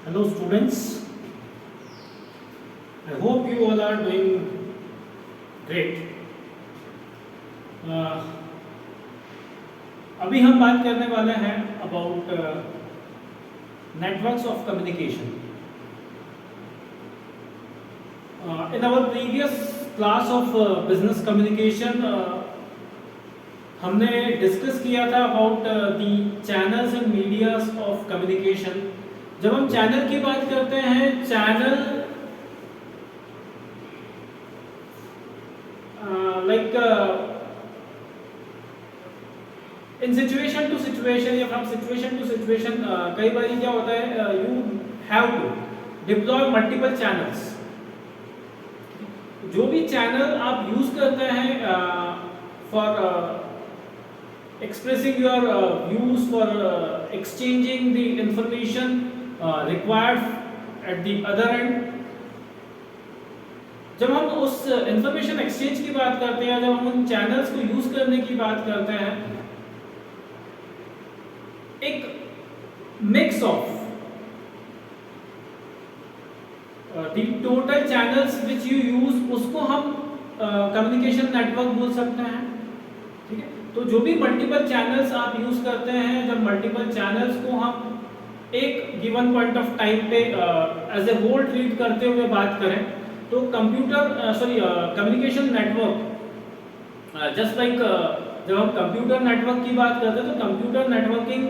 Hello students, I hope you all are doing great. Uh, अभी हम बात करने वाले हैं about networks of communication. In our previous class of business communication हमने डिस्कस किया था about the channels and medias of communication. जब हम चैनल की बात करते हैं, channel like in situation to situation या फ्रॉम सिचुएशन टू सिचुएशन कई बार क्या होता है, you have to deploy multiple channels. जो भी चैनल आप यूज करते हैं for expressing your views, for exchanging the information required at the other end. जब हम उस इंफॉर्मेशन एक्सचेंज की बात करते हैं, जब हम उन चैनल्स को यूज करने की बात करते हैं, एक mix of the total channels which you use, उसको हम कम्युनिकेशन नेटवर्क बोल सकते हैं. ठीक है, तो जो भी मल्टीपल चैनल्स आप यूज करते हैं, जब मल्टीपल चैनल्स को हम एक गिवन पॉइंट ऑफ टाइम पे एज ए होल ट्रीट करते हुए बात करें, तो कम्युनिकेशन नेटवर्क जस्ट लाइक जब हम कंप्यूटर नेटवर्क की बात करते हैं, तो कंप्यूटर नेटवर्किंग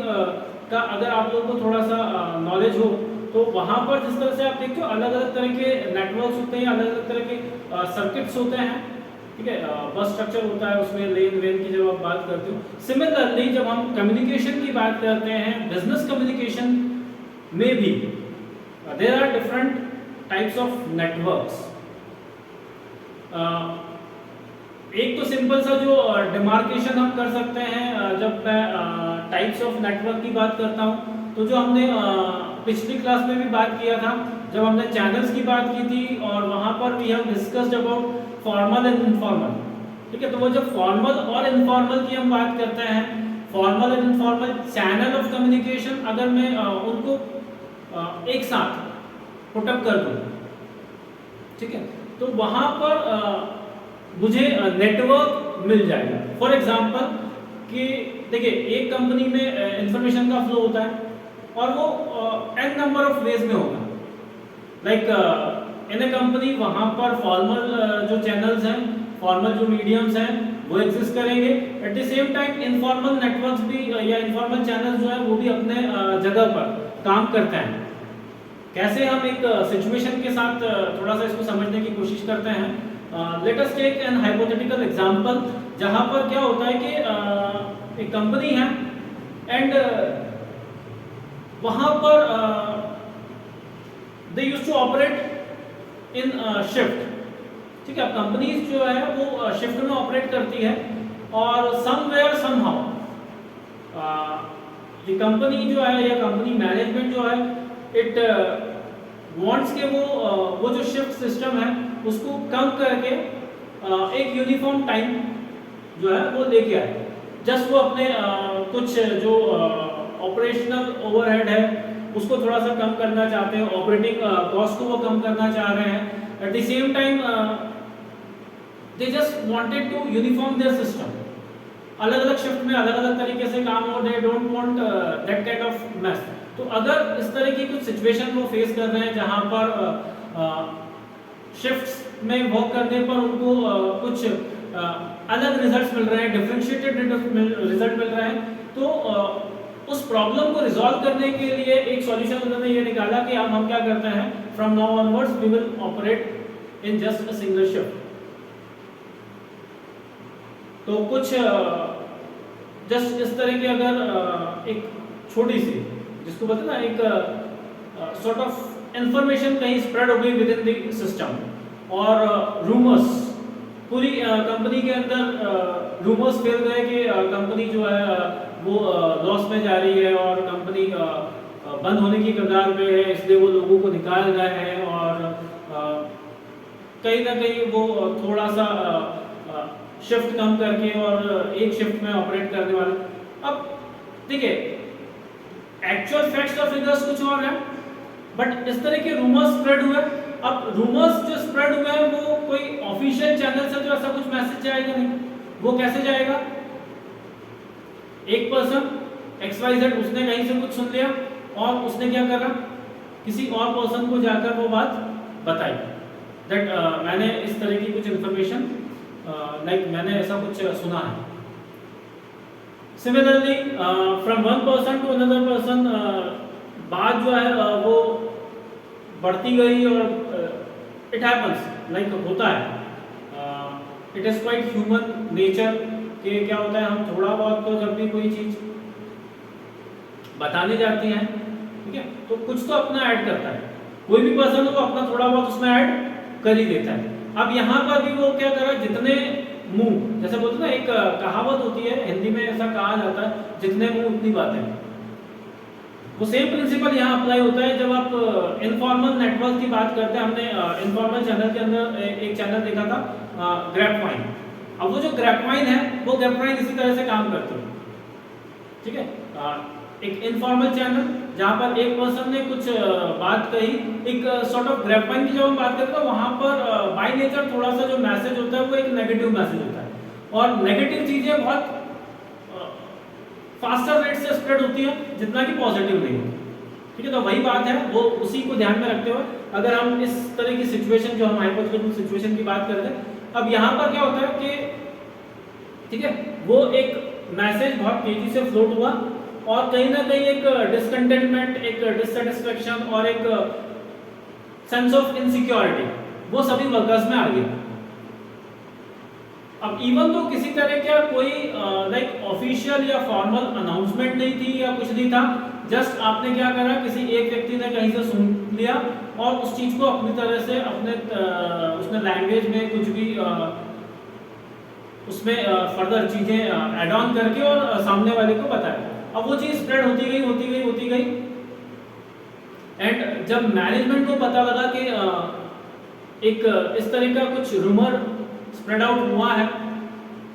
का अगर आप लोगों को थोड़ा सा नॉलेज हो, तो वहाँ पर जिस तरह से आप देखते हो अलग अलग तरह के नेटवर्क्स होते हैं, अलग अलग तरह के सर्किट्स होते हैं. ठीक है, बस स्ट्रक्चर होता है, उसमें लेन वेन की जब आप बात करते हो. सिमिलरली जब हम कम्युनिकेशन की बात करते हैं, बिजनेस कम्युनिकेशन में भी there are different types of networks. एक तो सिंपल सा जो डिमार्केशन हम कर सकते हैं, जब मैं टाइप्स ऑफ नेटवर्क की बात करता हूँ, तो जो हमने पिछली क्लास में भी बात किया था, जब हमने चैनल्स की बात की थी, और वहाँ पर we have discussed about formal and informal. ठीक है, तो वो जब फॉर्मल और इनफॉर्मल की हम बात करते हैं, formal and informal channel of communication, अगर मैं उनको एक साथ पुटअप कर दूं, ठीक है, तो वहां पर मुझे नेटवर्क मिल जाएगा. फॉर एग्जांपल कि देखिए, एक कंपनी में इंफॉर्मेशन का फ्लो होता है और वो एन नंबर ऑफ वेज में होगा. लाइक इन ए कंपनी वहां पर फॉर्मल जो चैनल्स हैं, फॉर्मल जो मीडियम्स हैं, वो एग्जिस्ट करेंगे. Eight the same time informal networks भी या इनफॉर्मल चैनल्स जो है वो भी अपने जगह पर काम करते हैं. कैसे, हम एक सिचुएशन के साथ थोड़ा सा इसको समझने की कोशिश करते हैं. Let us take an hypothetical example, जहां पर क्या होता है कि एक कंपनी है एंड वहां पर they used to operate in shift. ठीक है, अब कंपनीज जो है वो शिफ्ट में ऑपरेट करती है, और समवेयर समहाउ ये कंपनी जो है या कंपनी मैनेजमेंट जो है, इट वांट्स के वो जो शिफ्ट सिस्टम है उसको कम करके एक यूनिफॉर्म टाइम जो है वो लेके आए. जस्ट वो अपने कुछ जो ऑपरेशनल ओवरहेड है उसको थोड़ा सा कम करना चाहते हैं, ऑपरेटिंग कॉस्ट को वो कम करना चाह रहे हैं. At the same time they just wanted to uniform their system. अलग अलग शिफ्ट में अलग अलग तरीके से काम हो, they don't want that kind of mess. तो अगर इस तरह की कुछ सिचुएशन वो फेस कर रहे हैं जहां पर शिफ्ट्स में वर्क करने पर उनको कुछ अलग रिजल्ट्स मिल रहे हैं, डिफरेंशिएटेड रिजल्ट मिल रहे हैं, तो उस प्रॉब्लम को रिजॉल्व करने के लिए एक सॉल्यूशन उन्होंने ये निकाला कि अब हम क्या करते हैं, from now onwards we will operate in just a single shift. तो कुछ जस्ट इस तरह की अगर एक छोटी सी, जिसको बोलते हैं ना, एक सॉर्ट ऑफ इंफॉर्मेशन कहीं स्प्रेड हो गई विद इन द सिस्टम, और रूमर्स पूरी कंपनी के अंदर रूमर्स फैल गए कि कंपनी जो है वो लॉस में जा रही है और कंपनी बंद होने की कगार पे है, इसलिए वो लोगों को निकाल रहे हैं, और कहीं ना कहीं वो थोड़ा सा शिफ्ट कम करके और एक शिफ्ट में ऑपरेट करने वाले. अब देखिए, एक्चुअल फैक्ट्स और फिगर्स कुछ और है, बट इस तरह के रूमर्स स्प्रेड हुए। अब रूमर्स जो स्प्रेड हुए हैं वो कोई ऑफिशियल चैनल से तो ऐसा कुछ मैसेज जाएगा नहीं, वो कैसे जाएगा? एक पर्सन XYZ उसने कहीं से कुछ सुन लिया और उसने क्या करा, किसी और पर्सन को जाकर वो बात बताई दैट मैंने इस तरह की कुछ इंफॉर्मेशन लाइक मैंने ऐसा कुछ सुना है। Similarly from one person to another person बात जो है वो बढ़ती गई और इट हैपन्स लाइक होता है, it is quite human nature कि क्या होता है हम थोड़ा बहुत तो जब भी कोई चीज बताने जाते हैं, ठीक है, तो कुछ तो अपना ऐड करता है, कोई भी पर्सन हो तो अपना थोड़ा बहुत उसमें ऐड कर ही देता है। अब यहाँ पर भी वो क्या करा, जितने मुंह, जैसे बोलते ना एक कहावत होती है हिंदी में, ऐसा कहा जाता है जितने मुंह उतनी बातें। वो सेम प्रिंसिपल यहाँ अप्लाई होता है जब आप इनफॉर्मल नेटवर्क की बात करते हैं। हमने इनफॉर्मल चैनल के अंदर एक चैनल देखा था ग्रैपवाइन। अब वो जो ग्रैपवाइन है वो ग्रैपवाइन इसी तरह से काम करती है, ठीक है। एक इनफॉर्मल चैनल जहाँ पर एक पर्सन ने कुछ बात कही, एक सॉर्ट ऑफ ग्रैपवाइन की जब हम बात करते हैं वहाँ पर बाय नेचर थोड़ा सा जो मैसेज होता है वो एक नेगेटिव मैसेज होता है, और नेगेटिव चीजें बहुत फास्टर रेट से स्प्रेड होती है जितना कि पॉजिटिव नहीं होती, ठीक है। तो वही बात है, वो उसी को ध्यान में रखते हुए अगर हम इस तरह की सिचुएशन, जो हम हाइपोथेटिकल सिचुएशन की बात करते हैं, अब यहाँ पर क्या होता है कि ठीक है वो एक मैसेज बहुत तेजी से फ्लोट हुआ और कहीं ना कहीं एक डिसकंटेंटमेंट, एक डिससेटिस्फेक्शन और एक सेंस ऑफ इनसिक्योरिटी वो सभी वर्कर्स में आ गया। अब इवन तो किसी तरह का कोई लाइक ऑफिशियल या फॉर्मल अनाउंसमेंट नहीं थी या कुछ नहीं था, जस्ट आपने क्या करा, किसी एक व्यक्ति ने कहीं से सुन लिया और उस चीज को अपनी तरह से अपने उसने लैंग्वेज में कुछ भी उसमें फर्दर चीजें ऐड ऑन करके और सामने वाले को बताया। अब वो चीज स्प्रेड होती गई एंड जब मैनेजमेंट को पता लगा कि एक इस तरह का कुछ रूमर स्प्रेड आउट हुआ है,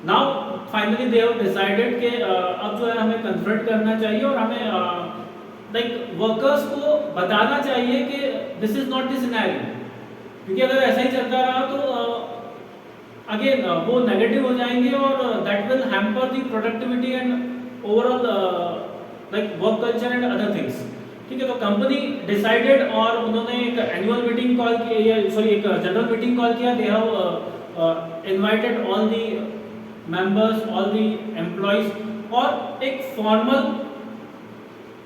now finally they have decided कि अब जो है हमें कन्फ्रंट करना चाहिए और हमें लाइक वर्कर्स को बताना चाहिए कि this is not the scenario, क्योंकि अगर ऐसा ही चलता रहा तो अगेन वो नेगेटिव हो जाएंगे और that will hamper the productivity and overall like work culture and other things, ठीक है। तो कंपनी डिसाइडेड और उन्होंने एक एनुअल मीटिंग कॉल किया, सॉरी एक जनरल मीटिंग कॉल किया। They have invited all the members, all the employees, और एक फॉर्मल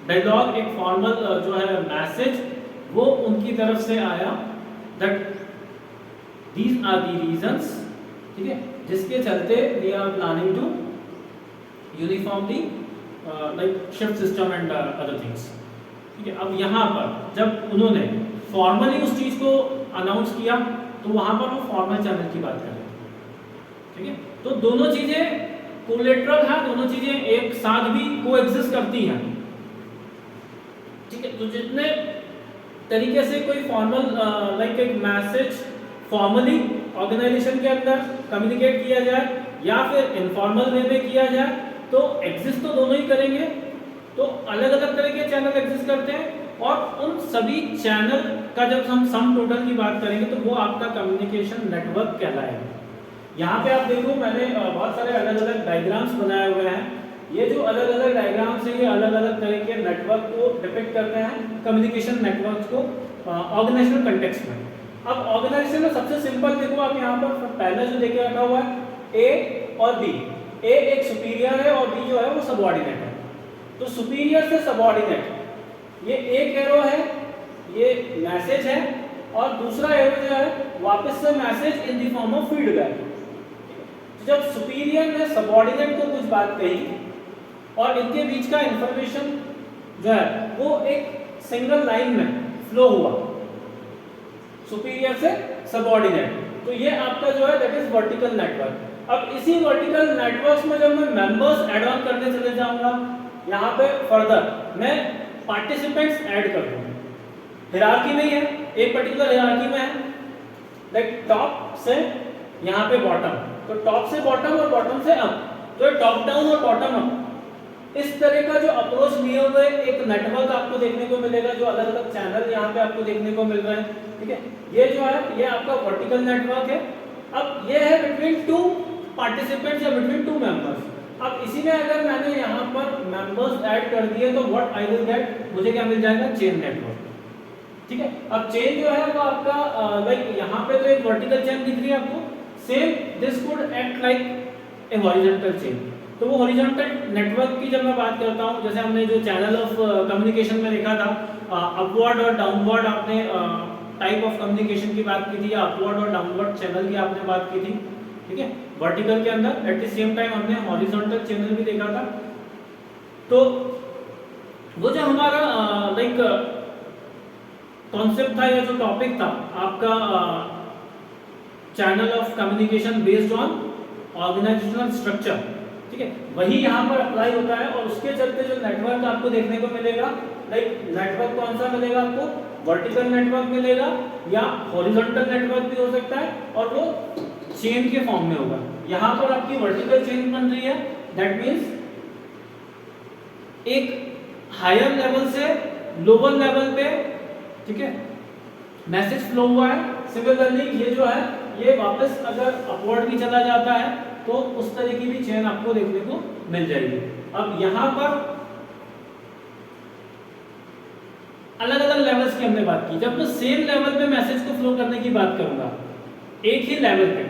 डायलॉग, एक फॉर्मल जो है मैसेज वो उनकी तरफ से आया that these are the reasons, ठीक है, जिसके चलते we are planning to uniformly like shift system and other things, ठीक है। अब यहाँ पर जब उन्होंने फॉर्मली उस चीज को अनाउंस किया तो वहां पर वो फॉर्मल चैनल की बात कर रहे थे, ठीक है। तो दोनों चीजें कोलेटरल है, दोनों चीजें एक साथ भी कोएग्जिस्ट करती हैं, ठीक है। तो जितने तरीके से कोई फॉर्मल लाइक एक मैसेज फॉर्मली ऑर्गेनाइजेशन के अंदर कम्युनिकेट किया जाए या फिर इनफॉर्मल वे में किया जाए, तो एग्जिस्ट तो दोनों ही करेंगे। तो अलग अलग तरह के चैनल एग्जिस्ट करते हैं और उन सभी चैनल का जब हम सम टोटल की बात करेंगे तो वो आपका कम्युनिकेशन नेटवर्क कहलाएगा। यहाँ पे आप देखो मैंने बहुत सारे अलग अलग डायग्राम्स बनाए हुए हैं। ये जो अलग अलग डायग्राम्स हैं ये अलग अलग तरह के नेटवर्क को डिपिक्ट करते हैं, कम्युनिकेशन नेटवर्क को ऑर्गेनाइजेशनल कंटेक्स्ट में। अब ऑर्गेनाइजेशन में सबसे सिंपल देखो आप यहाँ पर पहले जो देखे रखा हुआ है ए और बी। ए एक सुपीरियर है और बी जो है वो सबऑर्डिनेट है। तो सुपीरियर से सबऑर्डिनेट, ये एक एरो है, ये मैसेज है, और दूसरा एरो जो है वापस से message in the form of feedback. जब सुपीरियर ने सबऑर्डिनेट को कुछ बात कही और इनके बीच का इंफॉर्मेशन जो है वो एक सिंगल लाइन में फ्लो हुआ सुपीरियर से सबऑर्डिनेट, तो ये आपका जो है दैट इज वर्टिकल नेटवर्क। अब इसी वर्टिकल नेटवर्क्स में जब मैं मेंबर्स ऐड ऑन करने चले जाऊंगा, यहाँ पे फर्दर मैं पार्टिसिपेंट्स ऐड कर दूंगा। हिरार्की में ही है, एक पर्टिकुलर हिरार्की में है, लाइक टॉप से यहाँ पे बॉटम, तो टॉप से बॉटम और बॉटम से अप, तो टॉप डाउन और बॉटम अप, इस तरह का जो अप्रोच लिए हुए एक नेटवर्क आपको देखने को मिलेगा, जो अलग अलग चैनल यहाँ पे आपको देखने को मिल रहे हैं, ठीक है। ये जो है ये आपका वर्टिकल नेटवर्क है। अब ये है बिटवीन टू पार्टिसिपेंट्स या बिटवीन टू मेंबर्स। अब इसी में अगर मैंने यहाँ पर मेंबर्स ऐड कर दिए तो व्हाट आई विल गेट, मुझे क्या मिल जाएगा, चेन नेटवर्क, ठीक है। अब चेन जो है वो आपका लाइक यहाँ पे तो एक वर्टिकल चेन दिख रही है आपको, same this could act like a horizontal chain. तो वो हॉरिजॉन्टल नेटवर्क की जब मैं बात करता हूँ, जैसे हमने जो चैनल ऑफ कम्युनिकेशन में देखा था, अपवर्ड और डाउनवर्ड आपने टाइप ऑफ कम्युनिकेशन की बात की थी, या अपवर्ड और डाउनवर्ड चैनल की आपने बात की थी, ठीक है, वर्टिकल के अंदर। एट द सेम टाइम हमने हॉरिजॉन्टल चैनल भी देखा था। तो वो जो हमारा लाइक कॉन्सेप्ट था या जो टॉपिक था आपका, channel of communication based on organisational structure, ठीक है, वही यहाँ पर अप्लाई होता है। और उसके चलते जो नेटवर्क आपको देखने को मिलेगा, लाइक नेटवर्क कौन सा मिलेगा आपको, वर्टिकल नेटवर्क मिलेगा या हॉरिजॉन्टल नेटवर्क भी हो सकता है, और वो चेन के फॉर्म में होगा। यहाँ पर आपकी वर्टिकल चेन बन रही है, दैट मीन्स एक हायर लेवल से लोअर लेवल पे, ठीक है, मैसेज फ्लो हुआ है। सिमिलरली ये जो है ये वापस अगर अपवर्ड भी चला जाता है तो उस तरह की भी चेन आपको देखने को मिल जाएगी। अब यहाँ पर अलग अलग लेवल्स की हमने बात की। जब मैं सेम लेवल पे मैसेज को फ्लो करने की बात करूंगा, एक ही लेवल पे,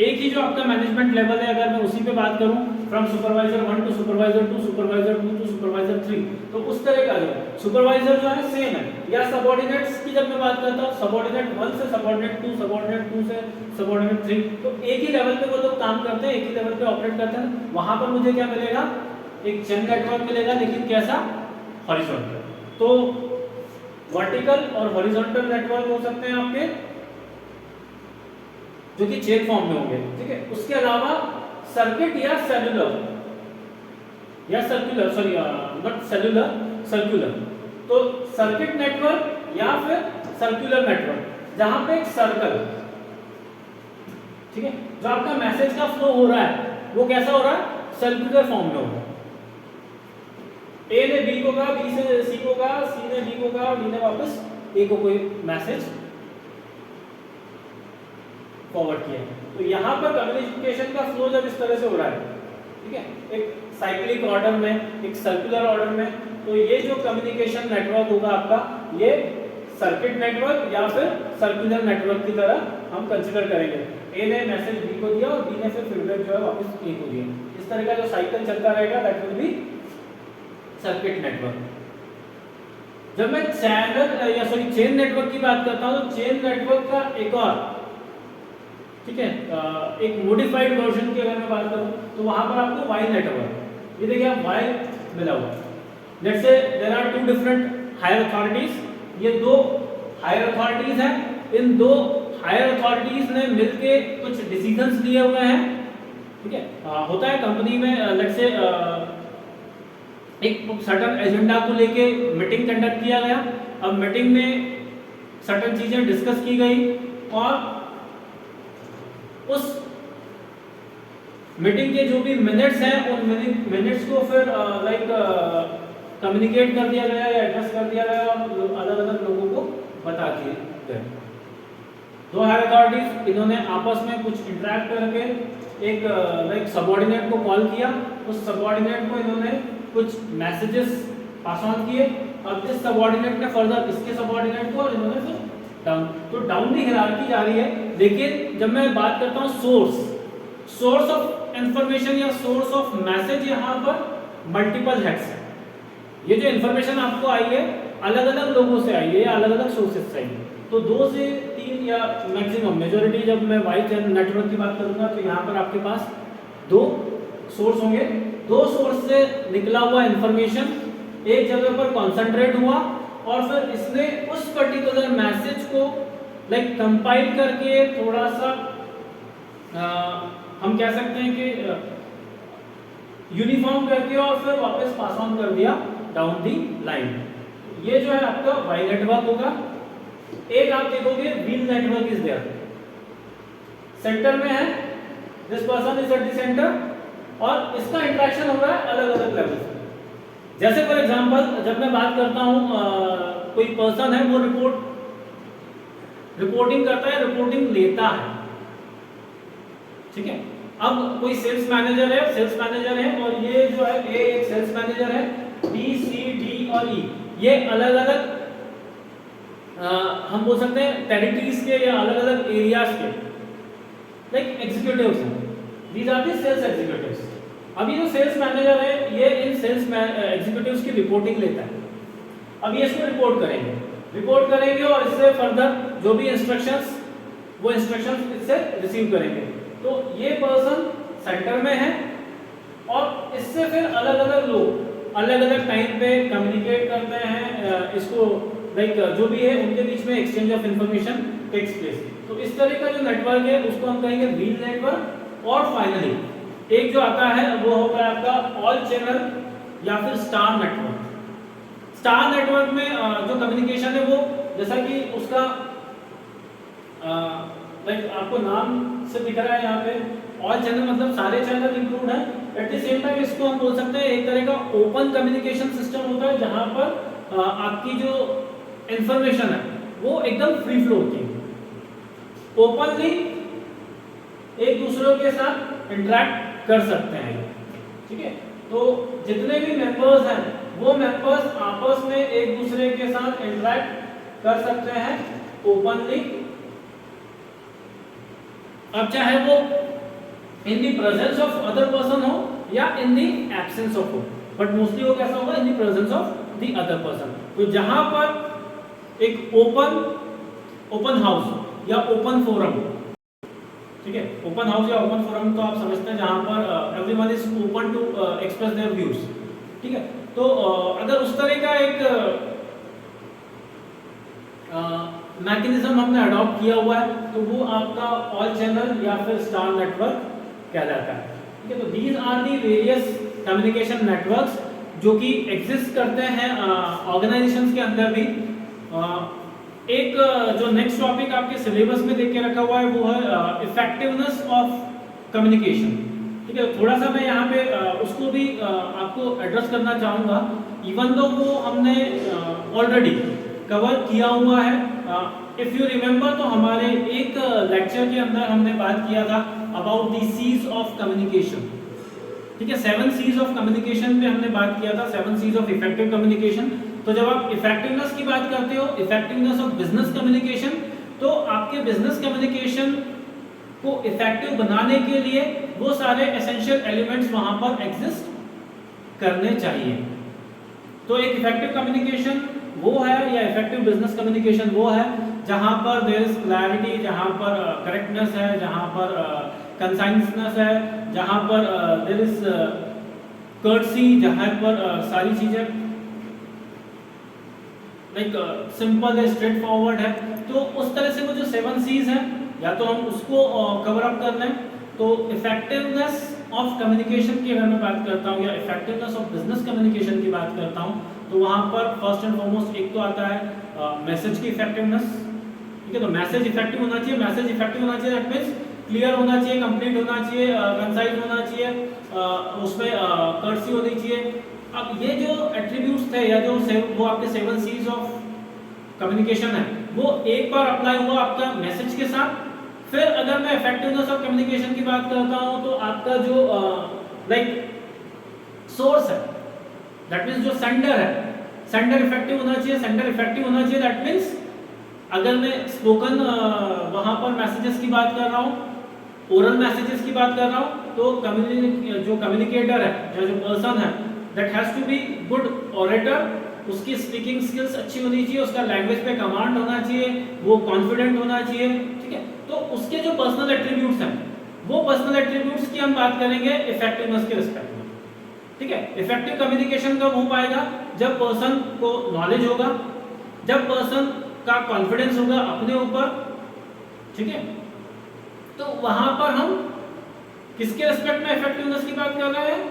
एक ही जो आपका मैनेजमेंट लेवल है, अगर मैं उसी पे बात करूं, from supervisor 1 to supervisor 2, supervisor 2 to supervisor 3, तो उस तरह का जो सुपरवाइजर जो है सेम है। या सबऑर्डिनेट्स की जब मैं बात करता हूं, सबऑर्डिनेट 1 से सबऑर्डिनेट 2, सबऑर्डिनेट 2 से सबऑर्डिनेट 3, तो एक ही लेवल पे वो लोग काम करते हैं, एक ही लेवल पे ऑपरेट करते हैं। वहां पर मुझे क्या मिलेगा, एक चेन नेटवर्क मिलेगा, लेकिन कैसा, हॉरिजॉन्टल। तो वर्टिकल और हॉरिजॉन्टल नेटवर्क हो सकते हैं आपके, जो कि चेन फॉर्म में होंगे, ठीक है। उसके अलावा सर्किट या सेलुलर या circular, sorry not cellular, circular. तो सर्किट नेटवर्क या फिर सर्कुलर नेटवर्क, जहां पे एक सर्कल, ठीक है, जो आपका मैसेज का फ्लो हो रहा है वो कैसा हो रहा है, सर्कुलर फॉर्म में हो रहा है। ए ने बी को कहा, बी से सी को कहा, सी ने डी को कहा, और डी ने वापस ए को कोई मैसेज फॉरवर्ड किया। तो यहाँ पर कम्युनिकेशन का फ्लो जब इस तरह से हो रहा है, ठीक है, एक साइक्लिक ऑर्डर में, एक सर्कुलर ऑर्डर में, तो ये जो कम्युनिकेशन नेटवर्क होगा आपका, ये सर्किट नेटवर्क या फिर सर्कुलर नेटवर्क की तरह हम कंसीडर करेंगे। ए ने मैसेज बी को दिया और बी ने फिर फीडबैक जो है वापस ए को दिया। इस तरह का जो साइकिल चलता रहेगा, that will be circuit network. जब मैं चैनल या सॉरी चेन नेटवर्क की बात करता हूँ, तो चेन नेटवर्क का एक और, ठीक है, एक मॉडिफाइड वर्जन की अगर मैं बात करूं, तो वहां पर आपको वाई नेटवर्क, ये देखिए आप वाई मिला हुआ। Let's say there are two different higher authorities, ये दो हायर अथॉरिटीज हैं, इन दो हायर अथॉरिटीज ने मिलके कुछ डिसीजंस लिए हुए हैं, ठीक है। होता है कंपनी में, लेट्स से एक सर्टेन एजेंडा को लेके मीटिंग कंडक्ट किया गया। अब मीटिंग में सर्टेन चीजें डिस्कस की गई और उस मीटिंग के जो भी मिनट्स हैं, उन मिनट्स को फिर लाइक कम्युनिकेट कर दिया गया या एड्रेस कर दिया गया और अलग अलग लोगों को बता दिए गए। दो हायर अथॉरिटीज, इन्होंने आपस में कुछ इंटरेक्ट करके एक लाइक सबऑर्डिनेट को कॉल किया, उस सबऑर्डिनेट को इन्होंने कुछ मैसेजेस पास ऑन किए। अब इस सबऑर्डिनेट ने फर्दर इसके सबऑर्डिनेट को, और इन्होंने फिर डाउन, तो डाउन दी हायरार्की जा रही है। लेकिन जब मैं बात करता हूँ सोर्स ऑफ इंफॉर्मेशन या सोर्स ऑफ मैसेज, यहाँ पर मल्टीपल हेड्स है। ये जो इंफॉर्मेशन आपको आई है अलग अलग लोगों से आई है या अलग अलग सोर्सेज से आई है। तो 2 से 3 या मैक्सिमम मेजॉरिटी, जब मैं वाई चैनल नेटवर्क की बात करूंगा, तो यहाँ पर आपके पास 2 सोर्स होंगे। 2 सोर्स से निकला हुआ इंफॉर्मेशन एक जगह पर कॉन्सेंट्रेट हुआ और फिर इसने उस पर्टिकुलर मैसेज को लाइक कंपाइल करके थोड़ा सा हम कह सकते हैं कि यूनिफॉर्म करके और फिर वापस पास ऑन कर दिया डाउन दी लाइन। ये जो है आपका वाई नेटवर्क होगा। एक आप देखोगे wheel network is there, centre में है, this person is at the centre, और इसका इंटरेक्शन हो रहा है अलग अलग लेवल से। जैसे फॉर एग्जांपल जब मैं बात करता हूँ कोई पर्सन है वो रिपोर्टिंग करता है, रिपोर्टिंग लेता है, ठीक है। अब कोई सेल्स मैनेजर है और ये जो है ए एक सेल्स मैनेजर है, बी सी डी और ई ये अलग अलग हम बोल सकते हैं टेरिटरीज के या अलग अलग एरियाज के लाइक एग्जीक्यूटिव्स हैं। These are the sales executives. अब ये जो सेल्स मैनेजर है ये इन सेल्स एग्जीक्यूटिव्स की रिपोर्टिंग लेता है। अब ये इसको रिपोर्ट करेंगे और इससे फर्दर जो भी इंस्ट्रक्शंस वो इंस्ट्रक्शंस इससे रिसीव करेंगे। तो ये पर्सन सेंटर में है और इससे फिर अलग अलग लोग अलग अलग टाइम पे कम्युनिकेट करते हैं, इसको लाइक जो भी है उनके बीच में exchange of information takes place. तो इस तरह का जो नेटवर्क है उसको हम कहेंगे व्हील नेटवर्क। और फाइनली एक जो आता है वो होगा आपका ऑल चैनल या फिर स्टार नेटवर्क। स्टार नेटवर्क में जो कम्युनिकेशन है वो जैसा कि उसका लाइक आपको नाम से दिख रहा है यहाँ पे ऑल चैनल मतलब सारे चैनल इंक्लूड है। एट द सेम टाइम इसको हम बोल सकते हैं एक तरह का ओपन कम्युनिकेशन सिस्टम होता है जहाँ पर आपकी जो इंफॉर्मेशन है वो एकदम फ्री फ्लो होती है, ओपनली एक दूसरों के साथ इंटरेक्ट कर सकते हैं, ठीक है। तो जितने भी मेंबर्स हैं वो मेंबर्स आपस में एक दूसरे के साथ इंटरेक्ट कर सकते हैं ओपनली। अब चाहे वो in the presence of other person हो या इन द एब्सेंस ऑफ हो, बट मोस्टली वो कैसा होगा in the presence of the other person. तो जहां पर एक ओपन हाउस या ओपन फोरम, ठीक है, ओपन हाउस या ओपन फोरम तो आप समझते हैं जहां पर everyone is open to express their views, ठीक है। तो अगर उस तरह का एक मैकेनिज्म हमने अडॉप्ट किया हुआ है तो वो आपका ऑल चैनल या फिर स्टार नेटवर्क कहलाता है, ठीक है। तो these are the various communication networks जो कि एग्जिस्ट करते हैं ऑर्गेनाइजेशंस के अंदर भी। एक जो नेक्स्ट टॉपिक आपके सिलेबस में देख के रखा हुआ है वो है इफेक्टिवनेस ऑफ कम्युनिकेशन, ठीक है। थोड़ा सा मैं यहाँ पे उसको भी आपको एड्रेस करना चाहूँगा, इवन दो वो हमने ऑलरेडी कवर किया हुआ है। इफ यू रिमेम्बर तो हमारे एक लेक्चर के अंदर हमने बात किया था about the Cs of communication, ठीक है। 7 सीज ऑफ कम्युनिकेशन पे हमने बात किया था, 7 सीज ऑफ इफेक्टिव कम्युनिकेशन। तो जब आप इफेक्टिवनेस की बात करते हो, इफेक्टिवनेस ऑफ बिजनेस कम्युनिकेशन, तो आपके बिजनेस कम्युनिकेशन को इफेक्टिव बनाने के लिए वो सारे एसेंशियल एलिमेंट्स वहां पर एग्जिस्ट करने चाहिए। तो एक इफेक्टिव कम्युनिकेशन वो है या इफेक्टिव बिजनेस कम्युनिकेशन वो है जहां पर देयर इज क्लैरिटी, जहां पर करेक्टनेस है, जहां पर कंसाइंसनेस है, जहां पर देयर इज कर्टसी, जहां पर सारी चीजें लाइक सिंपल है, स्ट्रेट फॉरवर्ड है। तो उस तरह से वो जो 7 सीज हैं या तो हम उसको कवर अप कर लें। तो इफेक्टिवनेस ऑफ कम्युनिकेशन की अगर मैं बात करता हूँ या इफेक्टिवनेस ऑफ बिजनेस कम्युनिकेशन की बात करता हूँ तो वहाँ पर फर्स्ट एंड फॉरमोस्ट एक तो आता है मैसेज की इफेक्टिवनेस, ठीक है। तो मैसेज इफेक्टिव होना चाहिए, मैसेज इफेक्टिव होना चाहिए दैट मींस क्लियर होना चाहिए, कंप्लीट होना चाहिए, कंसाइज होना चाहिए, उसमें कर्टसी होनी चाहिए। अब ये जो एट्रीब्यूट्स थे या जो वो आपके 7 सीज ऑफ कम्युनिकेशन है वो एक बार अप्लाई हुआ आपका मैसेज के साथ। फिर अगर मैं इफेक्टिवनेस ऑफ कम्युनिकेशन की बात करता हूं तो आपका जो लाइक सोर्स है दैट मींस जो सेंडर है, सेंडर इफेक्टिव होना चाहिए, सेंडर इफेक्टिव होना चाहिए दैट मींस अगर मैं स्पोकन वहां पर मैसेजेस की बात कर रहा हूं, ओरल मैसेजेस की बात कर रहा हूं तो जो कम्युनिकेटर है या जो पर्सन है that has to be good orator, उसकी स्पीकिंग स्किल्स अच्छी होनी चाहिए, उसका लैंग्वेज पे कमांड होना चाहिए, वो कॉन्फिडेंट होना चाहिए, ठीक है। तो उसके जो पर्सनल एट्रीब्यूट्स हैं वो पर्सनल एट्रीब्यूट्स की हम बात करेंगे इफेक्टिवनेस के रिस्पेक्ट में, ठीक है। इफेक्टिव कम्युनिकेशन कब हो पाएगा जब पर्सन को नॉलेज होगा, जब पर्सन का कॉन्फिडेंस होगा अपने ऊपर, ठीक है। तो वहां पर हम किसके रिस्पेक्ट में इफेक्टिवनेस की बात कर रहे हैं,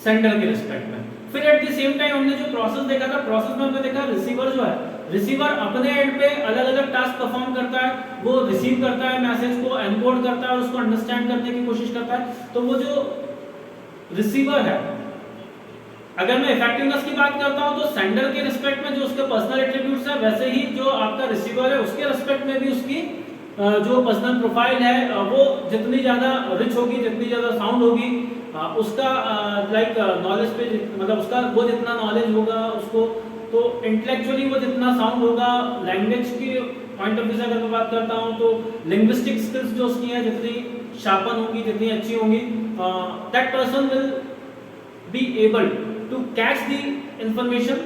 सेंडर के रिस्पेक्ट में। फिर एट द सेम टाइम हमने जो प्रोसेस देखा था, प्रोसेस में हमने देखा रिसीवर जो है, रिसीवर अपने एंड पे अलग अलग टास्क परफॉर्म करता है, वो रिसीव करता है मैसेज को, एनकोड करता है, उसको अंडरस्टैंड करने की कोशिश करता है। तो वो जो रिसीवर है अगर मैं इफेक्टिवनेस की बात करता हूं तो सेंडर के रिस्पेक्ट में जो उसके पर्सनल एट्रीब्यूट्स है, वैसे ही जो आपका रिसीवर है उसके रिस्पेक्ट में भी उसकी जो पर्सनल प्रोफाइल है वो जितनी ज़्यादा रिच होगी, जितनी ज़्यादा साउंड होगी, उसका लाइक नॉलेज पे मतलब उसका वो जितना नॉलेज होगा उसको, तो इंटेलेक्चुअली वो जितना साउंड होगा, लैंग्वेज की पॉइंट ऑफ व्यू से अगर मैं बात करता हूँ तो लिंग्विस्टिक स्किल्स जो उसकी हैं जितनी शार्पन होंगी, जितनी अच्छी होंगी, that person will be able to catch the information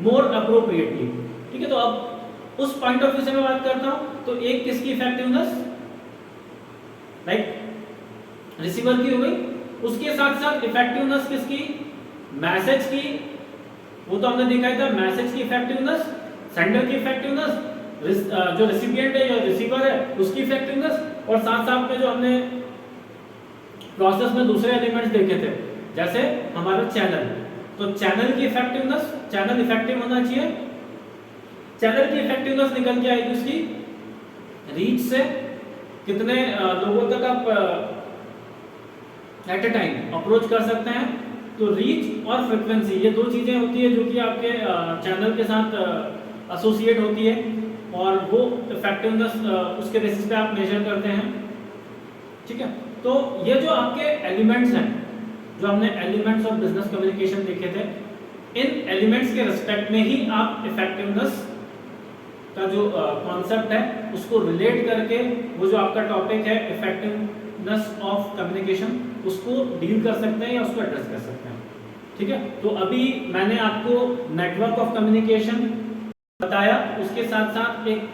more appropriately. ठीक है, तो अब उस पॉइंट ऑफ व्यू से मैं बात करता हूं तो एक किसकी इफेक्टिवनेस, लाइक रिसीवर की हो गई, उसके साथ साथ इफेक्टिवनेस किसकी, मैसेज की, वो तो हमने देखा ही था, मैसेज की इफेक्टिवनेस, सेंडर की इफेक्टिवनेस, जो रिसिपिएंट है या रिसीवर है उसकी इफेक्टिवनेस, और साथ साथ में जो हमने प्रोसेस में दूसरे एलिमेंट्स देखे थे जैसे हमारा चैनल, तो चैनल की इफेक्टिवनेस, चैनल इफेक्टिव होना चाहिए, चैनल की इफेक्टिवनेस निकल के आएगी उसकी रीच से, कितने लोगों तक आप एट ए टाइम अप्रोच कर सकते हैं, तो रीच और फ्रिक्वेंसी ये दो चीजें होती है जो कि आपके चैनल के साथ एसोसिएट होती है, और वो इफेक्टिवनेस उसके बेसिस पे आप मेजर करते हैं। ठीक है, तो ये जो आपके एलिमेंट्स हैं, जो हमने एलिमेंट्स ऑफ बिजनेस कम्युनिकेशन देखे थे, इन एलिमेंट्स के रिस्पेक्ट में ही आप इफेक्टिवनेस का जो कॉन्सेप्ट है उसको रिलेट करके वो जो आपका टॉपिक है इफेक्टिवनेस ऑफ कम्युनिकेशन उसको डील कर सकते हैं या उसको एड्रेस कर सकते हैं। ठीक है, तो अभी मैंने आपको नेटवर्क ऑफ कम्युनिकेशन बताया, उसके साथ साथ एक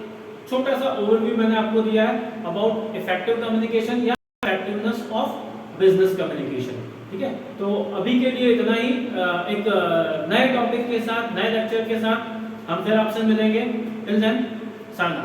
छोटा सा ओवरव्यू मैंने आपको दिया है अबाउट इफेक्टिव कम्युनिकेशन या इफेक्टिवनेस ऑफ बिजनेस कम्युनिकेशन। ठीक है, तो अभी के लिए इतना ही, एक नए टॉपिक के साथ, नए लेक्चर के साथ हम फिर आपसे मिलेंगे। Till then, Saina.